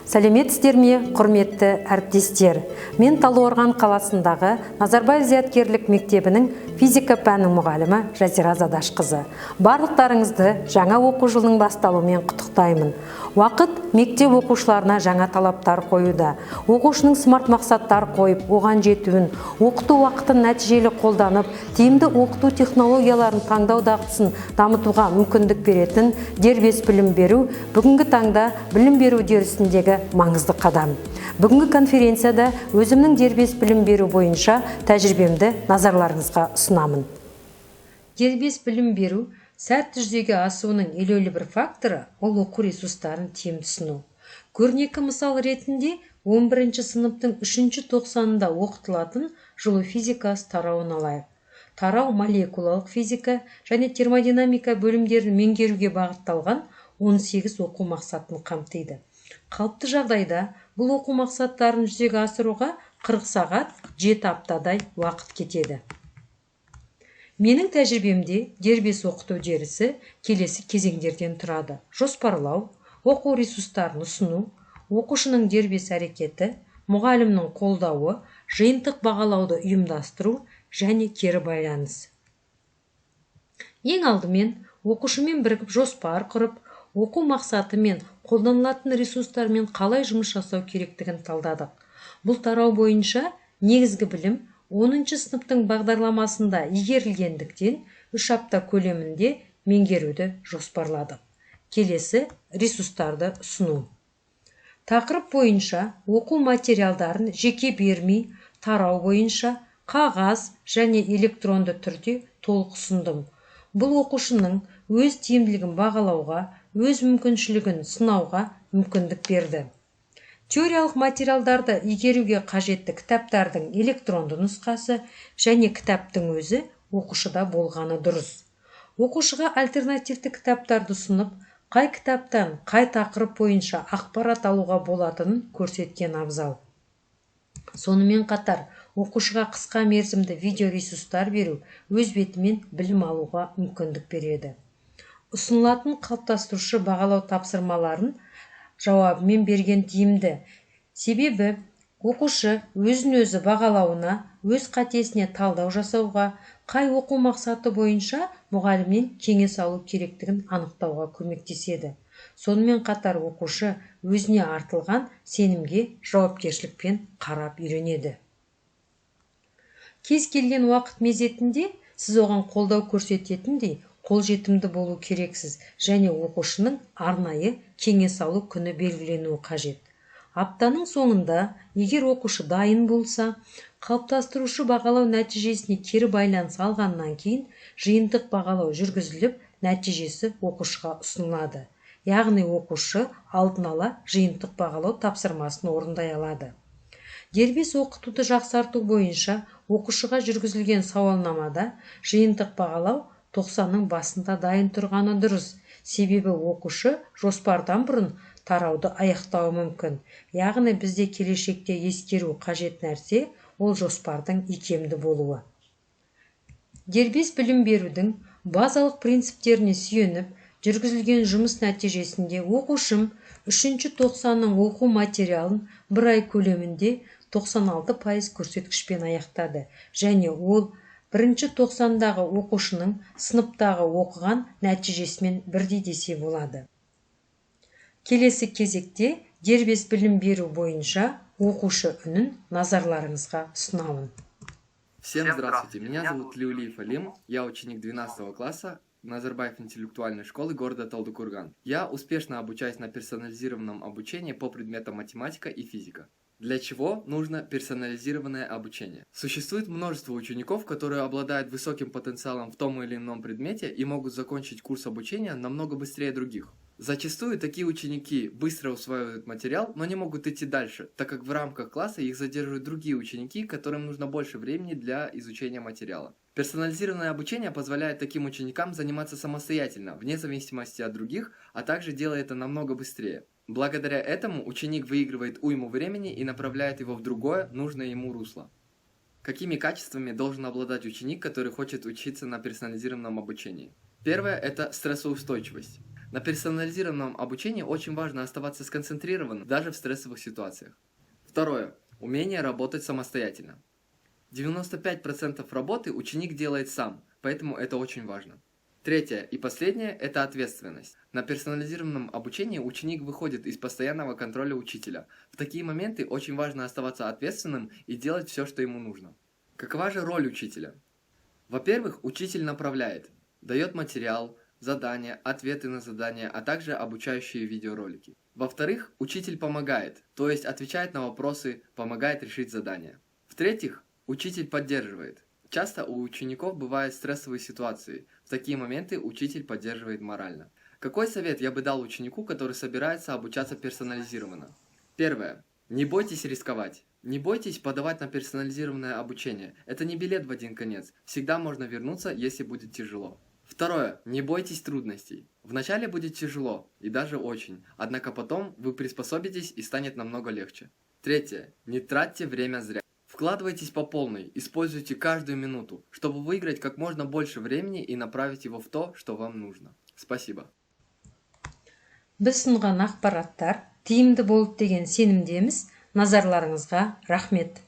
Сәлеметсіздер ме, құрметті әріптестер? Мен Талдықорған қаласындағы Назарбаев зияткерлік мектебінің физика пәнінің мұғалімі Жазира Задашқызы. Барлықтарыңызды жаңа оқу жылының басталуымен құттықтаймын. Уақыт мектеп оқушыларына жаңа талаптар қоюда. Оқушының смарт мақсаттар қойып, оған жетуін, оқыту уақытын нәтижелі қолданып, тиімді оқыту технологияларын таңдау дағдысын дамытуға мүмкіндік беретін дербес білім беру бүгінгі таңда білім беру үдерісіндегі маңызды қадам. Бүгінгі конференцияда өзімнің дербес білім беру бойынша тәжірибемді назарларыңызға ұсынамын. Дербес білім беру сәтті жүзеге асуының елеулі бір факторы ол оқу ресурстарын тиімді түсіну. Көрнекі мысал ретінде 11 сыныптың 3 тоқсанында оқытылатын жылу физикасы тарауын алайық. Тарау молекулалық физика және термодинамика бөлімдерін меңгеруге бағытталған 18 оқу мақсатын қамтиды. Қалыпты жағдайда бұл оқу мақсаттарын жүзеге асыруға 40 сағат 7 аптадай уақыт кетеді. Менің тәжірибемде дербес оқыту үдерісі келесі кезеңдерден тұрады: жоспарлау, оқу ресурстарын ұсыну, оқушының дербес әрекеті, мұғалімнің қолдауы, жиынтық бағалауды ұйымдастыру және кері байланыс. Ең алдымен оқушымен бірігіп жоспар құрып, оқу мақсаты мен қолданылатын ресурстармен қалай жұмыс жасау керектігін талдадық. Бұл тарау бойынша негізгі білім 10 сыныптың бағдарламасында игерілгендіктен 3 апта көлемінде меңгеруді жоспарладық. Келесі ресурстарды ұсыну. Тақырып бойынша оқу материалдарын жеке бермей, тарау бойынша қағаз және электронды түрде толық ұсындым. Бұл оқушының өз тиімділігін бағалауға, өз мүмкіншілігін сынауға мүмкіндік берді. Теориялық материалдарды игеруге қажетті кітаптардың электронды нұсқасы және кітаптың өзі оқушыда болғаны дұрыс. Оқушыға альтернативті кітаптарды ұсынып, қай кітаптан қай тақырып бойынша ақпарат алуға болатынын көрсеткен абзал. Сонымен қатар, оқушыға қысқа мерзімді видеоресурстар беру өз бетімен білім алуға мүмкіндік береді. Ұсынылатын қалыптастырушы бағалау тапсырмаларын жауабымен берген тиімді. Себебі оқушы өзін-өзі бағалауына, өз қатесіне талдау жасауға, қай оқу мақсаты бойынша мұғалімнен кеңес алу керектігін анықтауға көмектеседі. Сонымен қатар оқушы өзіне артылған сенімге жауапкершілікпен қарап үйренеді. Кез келген уақыт мезетінде сіз оған қолдау көрсететіндей қолжетімді болу керексіз және оқушының арнайы кеңес алу күні белгіленуі қажет. Аптаның соңында, егер оқушы дайын болса, қалыптастырушы бағалау нәтижесіне кері байланыс алғаннан кейін жиынтық бағалау жүргізіліп, нәтижесі оқушыға ұсынылады. Яғни оқушы алдын ала жиынтық бағалау тапсырмасын орындай алады. Дербес оқытуды жақсарту бойынша оқушыға жүргізілген сауалнамада жиынтық бағалау 90-ның басында дайын тұрғаны дұрыс. Себебі оқушы жоспардан бұрын тарауды аяқтауы мүмкін. Яғни бізде келешекте ескеру қажет нәрсе ол жоспардың икемді болуы. Дербес білім берудің базалық принциптеріне сүйеніп, жүргізілген жұмыс нәтижесінде оқушым 3 тоқсанның оқу материалын бір ай көлемінде 96% көрсеткішпен аяқтады және ол 1 тоқсандағы оқушының сыныптағы оқыған нәтижесімен бірдей десе болады. Келесі кезекте дербес білім беру бойынша оқушы үнін назарларыңызға ұсынамын. Всем здравствуйте, меня зовут Леулиев Алим, я ученик 12 класса Назарбаев интеллектуальной школы города Талдыкорган. Я успешно обучаюсь на персонализированном обучении по предметам математика и физика. Для чего нужно персонализированное обучение? Существует множество учеников, которые обладают высоким потенциалом в том или ином предмете и могут закончить курс обучения намного быстрее других. Зачастую такие ученики быстро усваивают материал, но не могут идти дальше, так как в рамках класса их задерживают другие ученики, которым нужно больше времени для изучения материала. Персонализированное обучение позволяет таким ученикам заниматься самостоятельно, вне зависимости от других, а также делает это намного быстрее. Благодаря этому ученик выигрывает уйму времени и направляет его в другое, нужное ему русло. Какими качествами должен обладать ученик, который хочет учиться на персонализированном обучении? Первое – это стрессоустойчивость. На персонализированном обучении очень важно оставаться сконцентрированным даже в стрессовых ситуациях. Второе. Умение работать самостоятельно. 95% работы ученик делает сам, поэтому это очень важно. Третье и последнее – это ответственность. На персонализированном обучении ученик выходит из постоянного контроля учителя. В такие моменты очень важно оставаться ответственным и делать все, что ему нужно. Какова же роль учителя? Во-первых, учитель направляет, дает материал, задания, ответы на задания, а также обучающие видеоролики. Во-вторых, учитель помогает, то есть отвечает на вопросы, помогает решить задания. В-третьих, учитель поддерживает. Часто у учеников бывают стрессовые ситуации. В такие моменты учитель поддерживает морально. Какой совет я бы дал ученику, который собирается обучаться персонализированно? Первое. Не бойтесь рисковать. Не бойтесь подавать на персонализированное обучение. Это не билет в один конец. Всегда можно вернуться, если будет тяжело. Второе. Не бойтесь трудностей. Вначале будет тяжело, и даже очень. Однако потом вы приспособитесь и станет намного легче. Третье. Не тратьте время зря. Вкладывайтесь по полной, используйте каждую минуту, чтобы выиграть как можно больше времени и направить его в то, что вам нужно. Спасибо. Біз ұсынған ақпараттар тиімді болды деген сенімдеміз. Назарларыңызға рахмет.